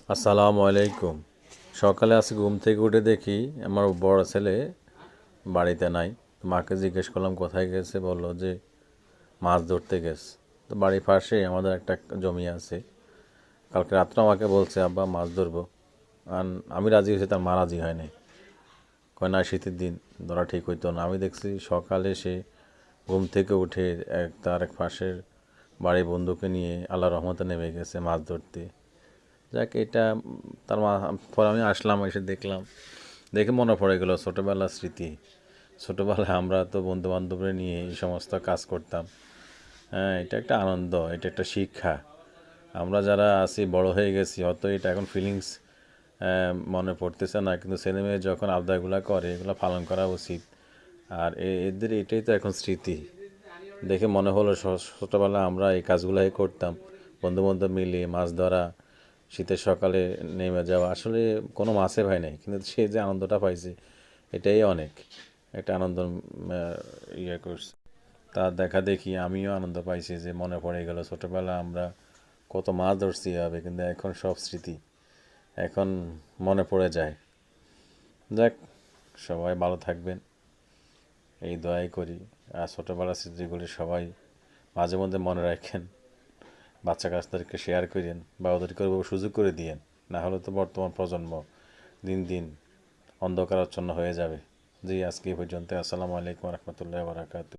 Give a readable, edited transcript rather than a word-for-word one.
আসসালামু আলাইকুম। সকালে আজকে ঘুম থেকে উঠে দেখি আমার বড় ছেলে বাড়িতে নাই। মাকে জিজ্ঞেস করলাম কোথায় গেছে, বললো যে মাছ ধরতে গেছে। তো বাড়ির পাশে আমাদের একটা জমি আছে। কালকে রাত্রে আমাকে বলছে আব্বা মাছ ধরবো। আর আমি রাজি হয়েছি, তার মা রাজি হয় নাই। কয় না, শীতের দিন ধরা ঠিক হইতো না। আমি দেখছি সকালে সে ঘুম থেকে উঠে তার এক পাশের বাড়ির বন্ধুকে নিয়ে আল্লাহ রহমতে নেমে গেছে মাছ ধরতে। যাক, এটা তার মা। পরে আমি আসলাম, এসে দেখলাম, দেখে মনে পড়ে গেল ছোটোবেলার স্মৃতি। ছোটোবেলায় আমরা তো বন্ধু বান্ধবরা নিয়ে এই সমস্ত কাজ করতাম। হ্যাঁ, এটা একটা আনন্দ, এটা একটা শিক্ষা। আমরা যারা আছি বড় হয়ে গেছি, হয়তো এটা এখন ফিলিংস মনে পড়তেছে না, কিন্তু ছেলেমেয়ে যখন আবদারগুলো করে এগুলো পালন করা উচিত। আর এদের এটাই তো এখন স্মৃতি। দেখে মনে হলো ছোটোবেলা আমরা এই কাজগুলাই করতাম, বন্ধু বান্ধব মিলে মাছ ধরা, শীতের সকালে নেমে যাওয়া। আসলে কোনো মাছে ভাই নাই, কিন্তু সে যে আনন্দটা পাইছে এটাই অনেক একটা আনন্দ করছে। তার দেখা দেখি আমিও আনন্দ পাইছি, যে মনে পড়ে গেল ছোটোবেলা আমরা কত মাছ ধরছি হবে, কিন্তু এখন সব স্মৃতি এখন মনে পড়ে যায়। যাক, সবাই ভালো থাকবেন এই দোয়াই করি। আর ছোটোবেলার স্মৃতিগুলি সবাই মাঝে মধ্যে মনে রাখেন, বাচ্চা কাচ্চাদেরকে শেয়ার করেন বা ওদেরকে সুযোগ করে দিয়েন। না হলে তো বর্তমান প্রজন্ম দিন দিন অন্ধকারাচ্ছন্ন হয়ে যাবে। জি, আজকে এই পর্যন্ত। আসসালামু আলাইকুম রহমতুল্লাহ বারাকাতু।